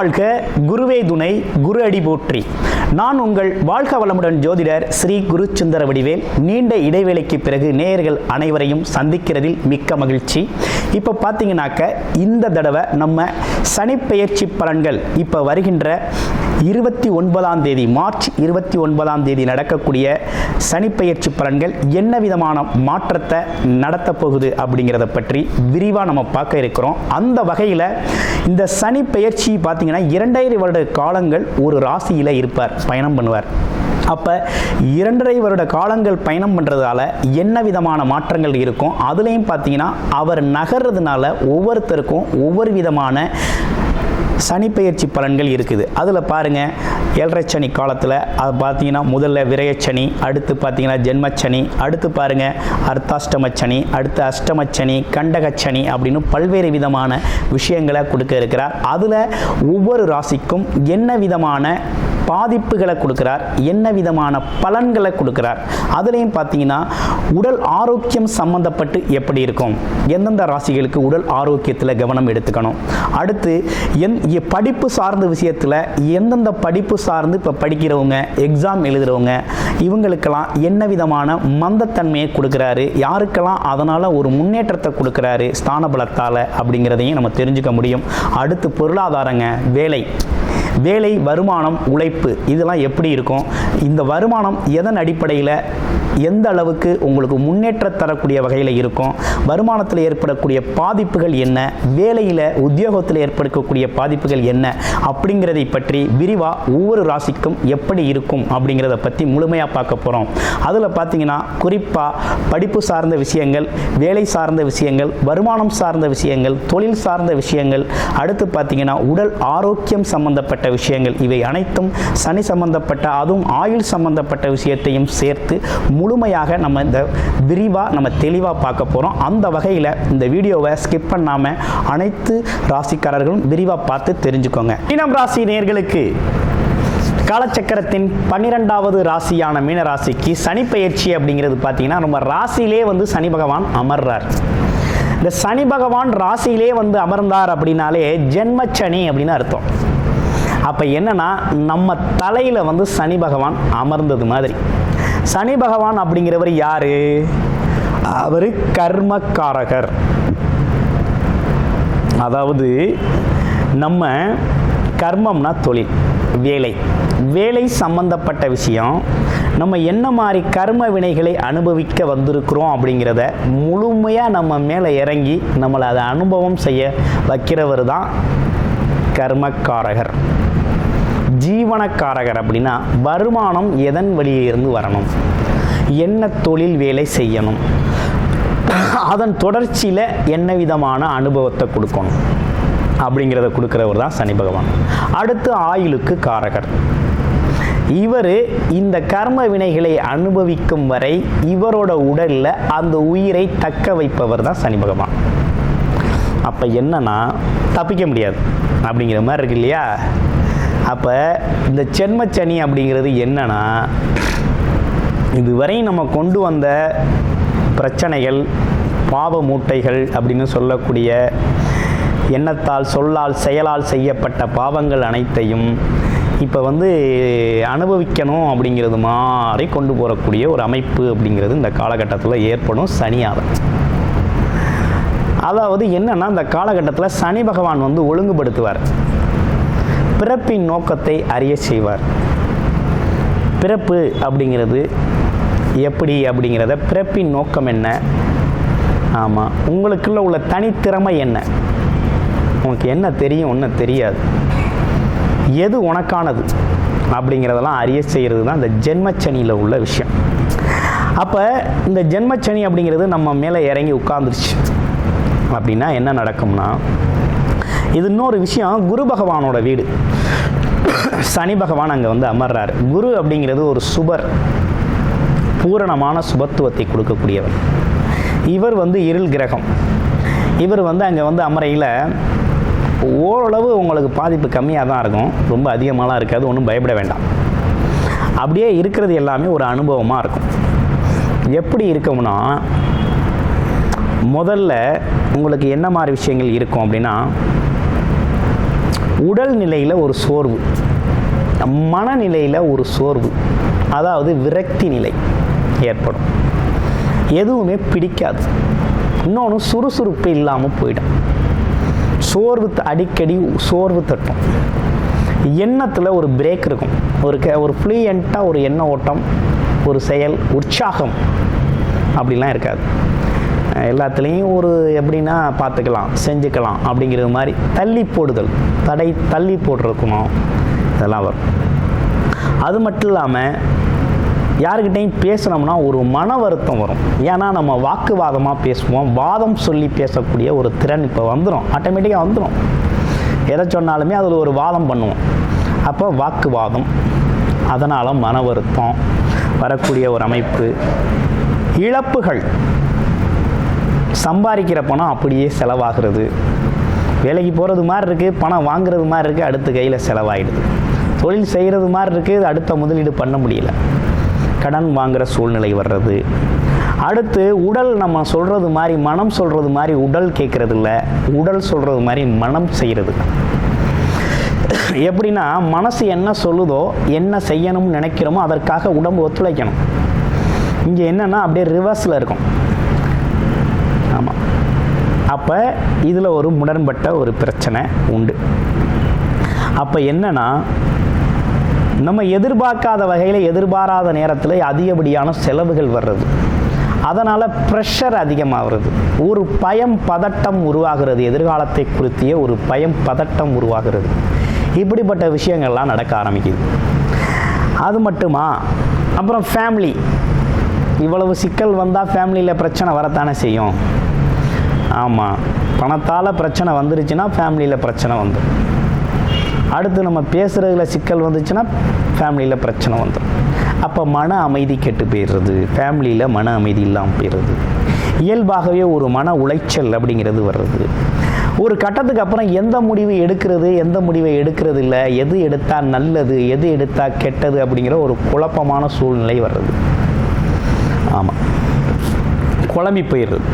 வாழ்க, குருவே துணை, குரு அடி போற்றி. நான் உங்கள் வாழ்க வளமுடன் ஜோதிடர் ஸ்ரீ குரு சுந்தர வடிவேல். நீண்ட இடைவேளைக்கு பிறகு நேயர்கள் அனைவரையும் சந்திக்கிறதில் மிக்க மகிழ்ச்சி. இப்போ பார்த்தீங்கன்னாக்க இந்த தடவை நம்ம சனிப்பெயர்ச்சி பலன்கள் இப்போ வருகின்ற 29ஆம் தேதி மார்ச் 29ஆம் தேதி நடக்கக்கூடிய சனிப்பெயர்ச்சி பலன்கள் என்ன விதமான மாற்றத்தை நடத்த போகுது அப்படிங்கிறத பற்றி விரிவாக நம்ம பார்க்க இருக்கிறோம். அந்த வகையில் இந்த சனி பெயர்ச்சி பார்த்தீங்கன்னா 2.5 வருட காலங்கள் ஒரு ராசியில் இருப்பார், பயணம் பண்ணுவார். அப்போ 2.5 வருட காலங்கள் பயணம் பண்ணுறதால என்ன விதமான மாற்றங்கள் இருக்கும், அதுலேயும் பார்த்தீங்கன்னா அவர் நகர்றதுனால ஒவ்வொருத்தருக்கும் ஒவ்வொரு விதமான சனிப்பெயர்ச்சி பலன்கள் இருக்குது. அதில் பாருங்கள், 7.5 சனி காலத்தில் அது பார்த்தீங்கன்னா முதல்ல விரயச்சனி, அடுத்து பார்த்தீங்கன்னா ஜென்மச்சனி, அடுத்து பாருங்கள் அர்த்தாஷ்டமச்சனி, அடுத்து அஷ்டமச்சனி, கண்டகச்சனி அப்படின்னு பல்வேறு விதமான விஷயங்களை கொடுக்க இருக்கிறார். அதில் ஒவ்வொரு ராசிக்கும் என்ன விதமான பாதிப்புகளை கொடுக்கிறார், என்ன விதமான பலன்களை கொடுக்கிறார், அதுலேயும் பார்த்தீங்கன்னா உடல் ஆரோக்கியம் சம்பந்தப்பட்டு எப்படி இருக்கும், எந்தெந்த ராசிகளுக்கு உடல் ஆரோக்கியத்தில் கவனம் எடுத்துக்கணும், அடுத்து படிப்பு சார்ந்த விஷயத்தில் எந்தெந்த படிப்பு சார்ந்து இப்போ படிக்கிறவங்க, எக்ஸாம் எழுதுகிறவங்க, இவங்களுக்கெல்லாம் என்ன விதமான மந்தத்தன்மையை கொடுக்குறாரு, யாருக்கெல்லாம் அதனால் ஒரு முன்னேற்றத்தை கொடுக்குறாரு ஸ்தான பலத்தால் அப்படிங்கிறதையும் நம்ம தெரிஞ்சுக்க முடியும். அடுத்து பொருளாதாரங்க, வேலை, வருமானம், உழைப்பு, இதெல்லாம் எப்படி இருக்கும், இந்த வருமானம் எதன் அடிப்படையில் எந்த அளவுக்கு உங்களுக்கு முன்னேற்றம் தரக்கூடிய வகையில் இருக்கும், வருமானத்தில் ஏற்படக்கூடிய பாதிப்புகள் என்ன, வேலையில் உத்தியோகத்தில் ஏற்படக்கூடிய பாதிப்புகள் என்ன அப்படிங்கிறதை பற்றி விரிவாக ஒவ்வொரு ராசிக்கும் எப்படி இருக்கும் அப்படிங்கிறத பற்றி முழுமையாக பார்க்க போகிறோம். அதில் பார்த்தீங்கன்னா குறிப்பாக படிப்பு சார்ந்த விஷயங்கள், வேலை சார்ந்த விஷயங்கள், வருமானம் சார்ந்த விஷயங்கள், தொழில் சார்ந்த விஷயங்கள், அடுத்து பார்த்தீங்கன்னா உடல் ஆரோக்கியம் சம்பந்தப்பட்ட விஷயங்கள், இவை அனைத்தும் சனி சம்பந்தப்பட்ட, அதுவும் ஆயுள் சம்பந்தப்பட்ட விஷயத்தையும் சேர்த்து முழுமையாக நம்ம இந்த விரிவாக நம்ம தெளிவாக பார்க்க போகிறோம். அந்த வகையில் இந்த வீடியோவை ஸ்கிப் பண்ணாமல் அனைத்து ராசிக்காரர்களும் விரிவாக பார்த்து தெரிஞ்சுக்கோங்க. மீனம் ராசி நேயர்களுக்கு காலச்சக்கரத்தின் 12வது ராசியான மீன ராசிக்கு சனி பெயர்ச்சி அப்படிங்கிறது பார்த்தீங்கன்னா நம்ம ராசியிலே வந்து சனி பகவான் அமர்றார். இந்த சனி பகவான் ராசியிலே வந்து அமர்ந்தார் அப்படின்னாலே ஜென்மச்சனி அப்படின்னு அர்த்தம். அப்போ என்னன்னா நம்ம தலையில் வந்து சனி பகவான் அமர்ந்தது மாதிரி. சனி பகவான் அப்படிங்கிறவர் யாரு? அவர் கர்மக்காரகர். அதாவது நம்ம கர்மம்னா தொழில், வேலை சம்பந்தப்பட்ட விஷயம், நம்ம என்ன மாதிரி கர்ம வினைகளை அனுபவிக்க வந்திருக்கிறோம் அப்படிங்கிறத முழுமையாக நம்ம மேலே இறங்கி நம்மளை அதை அனுபவம் செய்ய வைக்கிறவர் தான் கர்மக்காரகர். ஜீவனக்காரகர் அப்படின்னா வருமானம் எதன் வழியிலிருந்து வரணும், என்ன தொழில் வேலை செய்யணும், அதன் தொடர்ச்சியில் என்ன விதமான அனுபவத்தை கொடுக்கணும் அப்படிங்கிறத கொடுக்குறவர் தான் சனி பகவான். அடுத்து ஆயுளுக்கு காரகர். இவர் இந்த கர்ம வினைகளை அனுபவிக்கும் வரை இவரோட உடலில் அந்த உயிரை தக்க வைப்பவர் தான் சனி பகவான். அப்போ என்னன்னா தப்பிக்க முடியாது அப்படிங்கிற மாதிரி இருக்கு இல்லையா? அப்போ இந்த ஜென்மச்சனி அப்படிங்கிறது என்னன்னா, இதுவரை நம்ம கொண்டு வந்த பிரச்சனைகள், பாவ மூட்டைகள் அப்படின்னு சொல்லக்கூடிய எண்ணத்தால், சொல்லால், செயலால் செய்யப்பட்ட பாவங்கள் அனைத்தையும் இப்போ வந்து அனுபவிக்கணும் அப்படிங்கிறது மாதிரி கொண்டு போகக்கூடிய ஒரு அமைப்பு அப்படிங்கிறது இந்த காலகட்டத்தில் ஏற்படும் சனியால். அதாவது என்னன்னா, இந்த காலகட்டத்தில் சனி பகவான் வந்து ஒழுங்குபடுத்துவார், பிறப்பின் நோக்கத்தை அறிய செய்வார். பிறப்பு அப்படிங்கிறது எப்படி அப்படிங்கிறத, பிறப்பின் நோக்கம் என்ன, ஆமாம் உங்களுக்குள்ள உள்ள தனித்திறமை என்ன, உனக்கு என்ன தெரியும், ஒன்றும் தெரியாது, எது உனக்கானது அப்படிங்கிறதெல்லாம் அறிய செய்கிறது தான் இந்த ஜென்மச்சனியில் உள்ள விஷயம். அப்போ இந்த ஜென்மச்சனி அப்படிங்கிறது நம்ம மேலே இறங்கி உட்கார்ந்துருச்சு அப்படின்னா என்ன நடக்கும்னா, இது இன்னொரு விஷயம், குரு பகவானோட வீடு. சனி பகவான் அங்கே வந்து அமர்றார். குரு அப்படிங்கிறது ஒரு சுபர், பூரணமான சுபத்துவத்தை கொடுக்கக்கூடியவர். இவர் வந்து இருள் கிரகம். இவர் வந்து அங்கே வந்து அமரையில் ஓரளவு உங்களுக்கு பாதிப்பு கம்மியாக தான் இருக்கும், ரொம்ப அதிகமாகலாம் இருக்காது, ஒன்றும் பயப்பட வேண்டாம். அப்படியே இருக்கிறது எல்லாமே ஒரு அனுபவமாக இருக்கும். எப்படி இருக்கும்னா, முதல்ல உங்களுக்கு என்ன மாதிரி விஷயங்கள் இருக்கும் அப்படின்னா, உடல் நிலையில் ஒரு சோர்வு, மனநிலையில் ஒரு சோர்வு, அதாவது விரக்தி நிலை ஏற்படும். எதுவுமே பிடிக்காது. இன்னொன்று சுறுசுறுப்பு இல்லாமல் போயிடும். சோர்வு, அடிக்கடி சோர்வு தட்டும். எண்ணத்தில் ஒரு பிரேக் இருக்கும். ஒரு ஃப்ளூயண்ட்டாக ஒரு எண்ண ஓட்டம், ஒரு செயல், உற்சாகம் அப்படிலாம் இருக்காது. எல்லாத்துலேயும் ஒரு எப்படின்னா பார்த்துக்கலாம், செஞ்சுக்கலாம் அப்படிங்கிறது மாதிரி தள்ளி போடுதல், தள்ளி போட்டிருக்கணும், இதெல்லாம் வரும். அது மட்டும் இல்லாமல் யாருக்கிட்டையும் பேசுனோம்னா ஒரு மன வருத்தம் வரும். ஏன்னா நம்ம வாக்குவாதமாக பேசுவோம். வாதம் சொல்லி பேசக்கூடிய ஒரு திறன் இப்போ வந்துடும், ஆட்டோமேட்டிக்காக வந்துடும். எதை சொன்னாலுமே அதில் ஒரு வாதம் பண்ணுவோம். அப்போ வாக்குவாதம், அதனால் மன வருத்தம் வரக்கூடிய ஒரு அமைப்பு. இழப்புகள், சம்பாதிக்கிற பணம் அப்படியே செலவாகிறது. வேலைக்கு போகிறது மாதிரி இருக்குது, பணம் வாங்குறது மாதிரி இருக்குது, அடுத்த கையில் செலவாகிடுது. தொழில் செய்கிறது மாதிரி இருக்குது, அடுத்த முதலீடு பண்ண முடியல, கடன் வாங்குகிற சூழ்நிலை வர்றது. அடுத்து உடல், நம்ம சொல்கிறது மாதிரி மனம் சொல்கிறது மாதிரி உடல் கேட்குறது இல்லை, உடல் சொல்கிறது மாதிரி மனம் செய்கிறது. எப்படின்னா மனசு என்ன சொல்லுதோ, என்ன செய்யணும்னு நினைக்கிறோமோ அதற்காக உடம்பு ஒத்துழைக்கணும். இங்கே என்னென்னா அப்படியே ரிவர்ஸில் இருக்கும். ஆமாம். அப்போ இதில் ஒரு முரண்பட்ட ஒரு பிரச்சனை உண்டு. அப்போ என்னென்னா நம்ம எதிர்பார்க்காத வகையில் எதிர்பாராத நேரத்தில் அதிகப்படியான செலவுகள் வர்றது. அதனால் ப்ரெஷர் அதிகமாகிறது. ஒரு பயம் பதட்டம் உருவாகிறது. எதிர்காலத்தை குறித்திய ஒரு பயம் பதட்டம் உருவாகிறது. இப்படிப்பட்ட விஷயங்கள்லாம் நடக்க ஆரம்பிக்குது. அது மட்டுமா, அப்புறம் ஃபேமிலி, இவ்வளவு சிக்கல் வந்தால் ஃபேமிலியில் பிரச்சனை வரத்தானே செய்யும். ஆமாம், பணத்தால் பிரச்சனை வந்துருச்சுன்னா ஃபேமிலியில் பிரச்சனை வந்துடும். அடுத்து நம்ம பேசுகிறதுல சிக்கல் வந்துச்சுன்னா ஃபேமிலியில் பிரச்சனை வந்துடும். அப்போ மன அமைதி கெட்டு போயிடுறது, ஃபேமிலியில் மன அமைதி இல்லாமல் போயிடுறது. இயல்பாகவே ஒரு மன உளைச்சல் அப்படிங்கிறது வர்றது. ஒரு கட்டத்துக்கு அப்புறம் எந்த முடிவு எடுக்கிறது, எந்த முடிவை எடுக்கிறது இல்லை, எது எடுத்தால் நல்லது, எது எடுத்தால் கெட்டது அப்படிங்கிற ஒரு குழப்பமான சூழ்நிலை வர்றது. ஆமாம், குழம்பி போயிடுறது.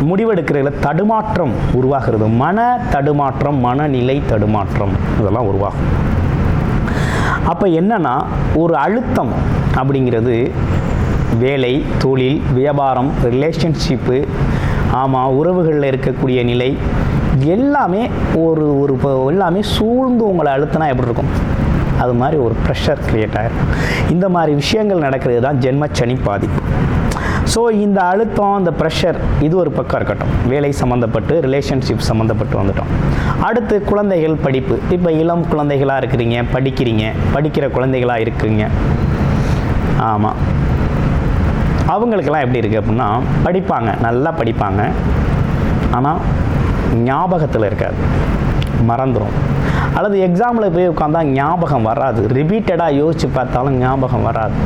முடிவெடுக்கிறதுல தடுமாற்றம் உருவாகிறது. மன தடுமாற்றம், மனநிலை தடுமாற்றம் இதெல்லாம் உருவாகும். அப்போ என்னன்னா ஒரு அழுத்தம் அப்படிங்கிறது வேலை, தொழில், வியாபாரம், ரிலேஷன்ஷிப்பு, ஆமாம், உறவுகளில் இருக்கக்கூடிய நிலை எல்லாமே ஒரு எல்லாமே சூழ்ந்து உங்களை அழுத்தினா எப்படி இருக்கும், அது மாதிரி ஒரு ப்ரெஷர் க்ரியேட் ஆகிடும். இந்த மாதிரி விஷயங்கள் நடக்கிறது தான் ஜென்மச்சனி பாதிப்பு. ஸோ இந்த அழுத்தம், இந்த ப்ரெஷர் இது ஒரு பக்கம் இருக்கட்டும். வேலை சம்மந்தப்பட்டு, ரிலேஷன்ஷிப் சம்மந்தப்பட்டு வந்துட்டோம். அடுத்து குழந்தைகள், படிப்பு. இப்போ இளம் குழந்தைகளாக இருக்கிறீங்க, படிக்கிற குழந்தைகளாக இருக்குங்க. ஆமாம், அவங்களுக்கெல்லாம் எப்படி இருக்குது அப்படின்னா படிப்பாங்க, நல்லா படிப்பாங்க, ஆனால் ஞாபகத்தில் இருக்காது, மறந்துடும். அல்லது எக்ஸாமில் போய் உட்காந்தா ஞாபகம் வராது, ரிப்பீட்டடாக யோசித்து பார்த்தாலும் ஞாபகம் வராது.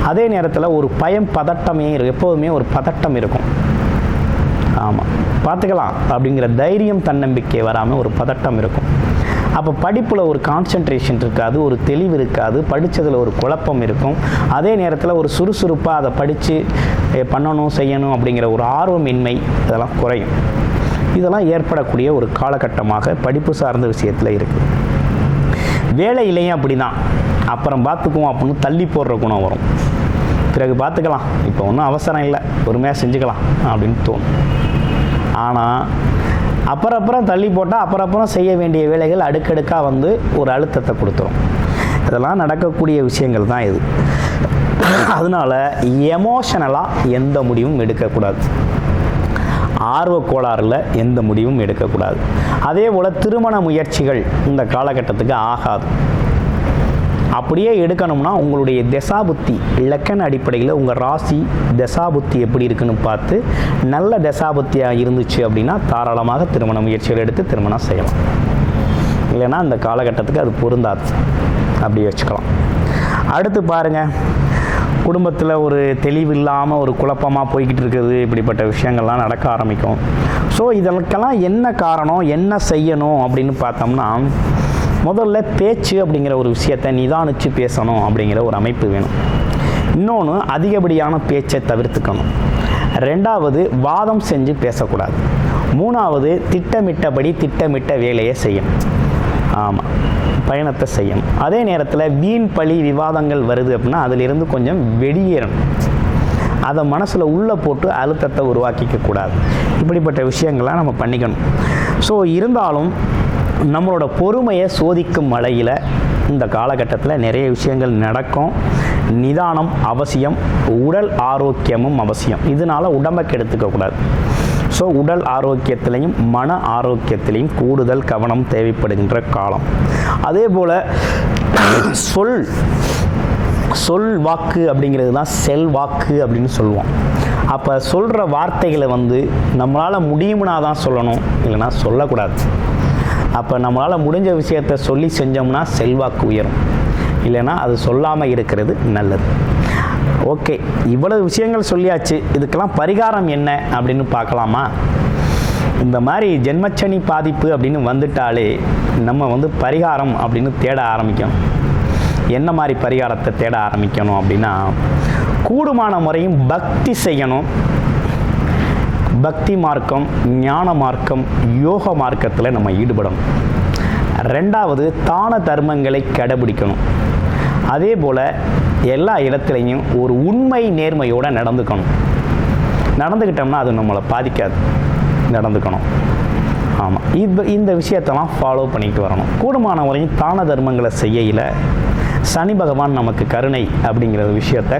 அதே நேரத்தில் ஒரு பயம் பதட்டமே எப்போதுமே ஒரு பதட்டம் இருக்கும். ஆமாம், பார்த்துக்கலாம் அப்படிங்கிற தைரியம், தன்னம்பிக்கை வராமல் ஒரு பதட்டம் இருக்கும். அப்போ படிப்பில் ஒரு கான்சன்ட்ரேஷன் இருக்காது, ஒரு தெளிவு இருக்காது, படித்ததில் ஒரு குழப்பம் இருக்கும். அதே நேரத்தில் ஒரு சுறுசுறுப்பாக அதை படித்து பண்ணணும், செய்யணும் அப்படிங்கிற ஒரு ஆர்வமின்மை இதெல்லாம் குறையும். இதெல்லாம் ஏற்படக்கூடிய ஒரு காலகட்டமாக படிப்பு சார்ந்த விஷயத்தில் இருக்குது. வேலையிலையும் அப்படி தான். அப்புறம் பார்த்துக்குவோம் அப்படின்னு தள்ளி போடுற குணம் வரும். பிறகு பார்த்துக்கலாம், இப்போ ஒன்றும் அவசரம் இல்லை, பொறுமையாக செஞ்சுக்கலாம் அப்படின்னு தோணும். ஆனால் அப்புறம் தள்ளி போட்டால் அப்புறம் செய்ய வேண்டிய வேலைகள் அடுக்கடுக்காக வந்து ஒரு அழுத்தத்தை கொடுத்துரும். இதெல்லாம் நடக்கக்கூடிய விஷயங்கள் தான் இது. அதனால் எமோஷனலாக எந்த முடிவும் எடுக்கக்கூடாது. ஆர்வ கோளாறில் எந்த முடிவும் எடுக்கக்கூடாது. அதே போல் திருமண முயற்சிகள் இந்த காலகட்டத்துக்கு ஆகாது. அப்படியே எடுக்கணும்னா உங்களுடைய தசாபுத்தி இலக்கண அடிப்படையில் உங்கள் ராசி தசாபுத்தி எப்படி இருக்குன்னு பார்த்து நல்ல தசாபுத்தியாக இருந்துச்சு அப்படின்னா தாராளமாக திருமண முயற்சிகள் எடுத்து திருமணம் செய்யலாம். இல்லைன்னா அந்த காலகட்டத்துக்கு அது பொருந்தாது, அப்படி வச்சுக்கலாம். அடுத்து பாருங்கள், குடும்பத்தில் ஒரு தெளிவு இல்லாமல் ஒரு குழப்பமாக போய்கிட்டு இருக்குது. இப்படிப்பட்ட விஷயங்கள்லாம் நடக்க ஆரம்பிக்கும். ஸோ இதற்கெல்லாம் என்ன காரணம், என்ன செய்யணும் அப்படின்னு பார்த்தோம்னா, முதல்ல பேச்சு அப்படிங்கிற ஒரு விஷயத்தை நிதானித்து பேசணும் அப்படிங்கிற ஒரு அமைப்பு வேணும். இன்னொன்று, அதிகப்படியான பேச்சை தவிர்த்துக்கணும். ரெண்டாவது, வாதம் செஞ்சு பேசக்கூடாது. மூணாவது திட்டமிட்டபடி திட்டமிட்ட வேலையை செய்யணும். ஆமாம், பயணத்தை செய்யணும். அதே நேரத்தில் வீண் பழி விவாதங்கள் வருது அப்படின்னா அதிலிருந்து கொஞ்சம் வெளியேறணும். அதை மனசில் உள்ளே போட்டு அழுத்தத்தை உருவாக்கிக்க கூடாது. இப்படிப்பட்ட விஷயங்கள்லாம் நம்ம பண்ணிக்கணும். ஸோ இருந்தாலும் நம்மளோட பொறுமையை சோதிக்கும் வகையில் இந்த காலகட்டத்தில் நிறைய விஷயங்கள் நடக்கும். நிதானம் அவசியம், உடல் ஆரோக்கியமும் அவசியம். இதனால் உடம்பை கெடுத்துக்கக்கூடாது. ஸோ உடல் ஆரோக்கியத்திலையும் மன ஆரோக்கியத்திலையும் கூடுதல் கவனம் தேவைப்படுகின்ற காலம். அதே போல் சொல் வாக்கு அப்படிங்கிறது தான் செல் வாக்கு அப்படின்னு சொல்லுவோம். அப்போ சொல்கிற வார்த்தைகளை நம்மளால் முடியும்னா தான் சொல்லணும், இல்லைன்னா சொல்லக்கூடாது. அப்போ நம்மளால் முடிஞ்ச விஷயத்தை சொல்லி செஞ்சோம்னா செல்வாக்கு உயரும், இல்லைன்னா அது சொல்லாமல் இருக்கிறது நல்லது. ஓகே, இவ்வளவு விஷயங்கள் சொல்லியாச்சு. இதுக்கெல்லாம் பரிகாரம் என்ன அப்படின்னு பார்க்கலாமா? இந்த மாதிரி ஜென்மச்சனி பாதிப்பு அப்படின்னு வந்துட்டாலே நம்ம பரிகாரம் அப்படின்னு தேட ஆரம்பிக்கணும். என்ன மாதிரி பரிகாரத்தை தேட ஆரம்பிக்கணும் அப்படின்னா, கூடுமான முறையும் பக்தி செய்யணும். பக்தி மார்க்கம், ஞான மார்க்கம், யோக மார்க்கத்தில் நம்ம ஈடுபடணும். ரெண்டாவது, தான தர்மங்களை கடைபிடிக்கணும். அதே போல் எல்லா இடத்துலையும் ஒரு உண்மை நேர்மையோடு நடந்துக்கிட்டோம்னா அது நம்மளை பாதிக்காது. நடந்துக்கணும். ஆமாம், இந்த விஷயத்தெல்லாம் ஃபாலோ பண்ணிட்டு வரணும். கூடுமான முறையும் தான தர்மங்களை செய்யல சனி பகவான் நமக்கு கருணை அப்படிங்கிற விஷயத்தை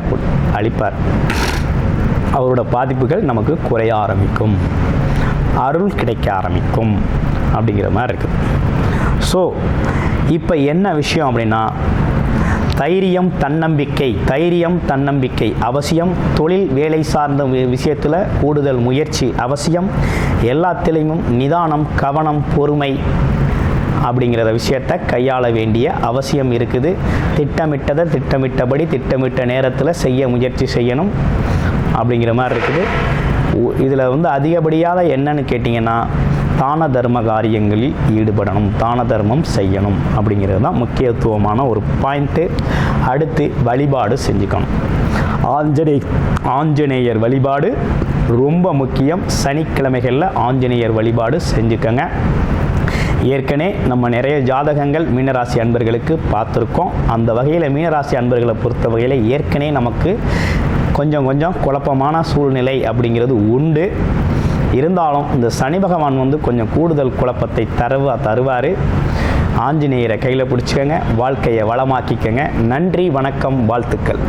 அளிப்பார். அவரோட பாதிப்புகள் நமக்கு குறைய ஆரம்பிக்கும், அருள் கிடைக்க ஆரம்பிக்கும் அப்படிங்கிற மாதிரி இருக்குது. ஸோ இப்போ என்ன விஷயம் அப்படின்னா, தைரியம் தன்னம்பிக்கை அவசியம். தொழில் வேலை சார்ந்த விஷயத்தில் கூடுதல் முயற்சி அவசியம். எல்லாத்திலையும் நிதானம், கவனம், பொறுமை அப்படிங்கிற விஷயத்தை கையாள வேண்டிய அவசியம் இருக்குது. திட்டமிட்டபடி திட்டமிட்ட நேரத்தில் செய்ய முயற்சி செய்யணும் அப்படிங்கிற மாதிரி இருக்குது. இதில் அதிகப்படியாக என்னன்னு கேட்டிங்கன்னா, தான தர்ம காரியங்களில் ஈடுபடணும், தான தர்மம் செய்யணும் அப்படிங்கிறது தான் முக்கியத்துவமான ஒரு பாயிண்ட்டு. அடுத்து வழிபாடு செஞ்சுக்கணும். ஆஞ்சநேயர் வழிபாடு ரொம்ப முக்கியம். சனிக்கிழமைகளில் ஆஞ்சநேயர் வழிபாடு செஞ்சுக்கங்க. ஏற்கனவே நம்ம நிறைய ஜாதகங்கள் மீனராசி அன்பர்களுக்கு பார்த்துருக்கோம். அந்த வகையில் மீனராசி அன்பர்களை பொறுத்த வகையில் ஏற்கனவே நமக்கு கொஞ்சம் குழப்பமான சூழ்நிலை அப்படிங்கிறது உண்டு. இருந்தாலும் இந்த சனி பகவான் கொஞ்சம் கூடுதல் குழப்பத்தை தருவார். ஆஞ்சநேயரை கையில் பிடிச்சிக்கங்க, வாழ்க்கையை வளமாக்கிக்கங்க. நன்றி, வணக்கம், வாழ்த்துக்கள்.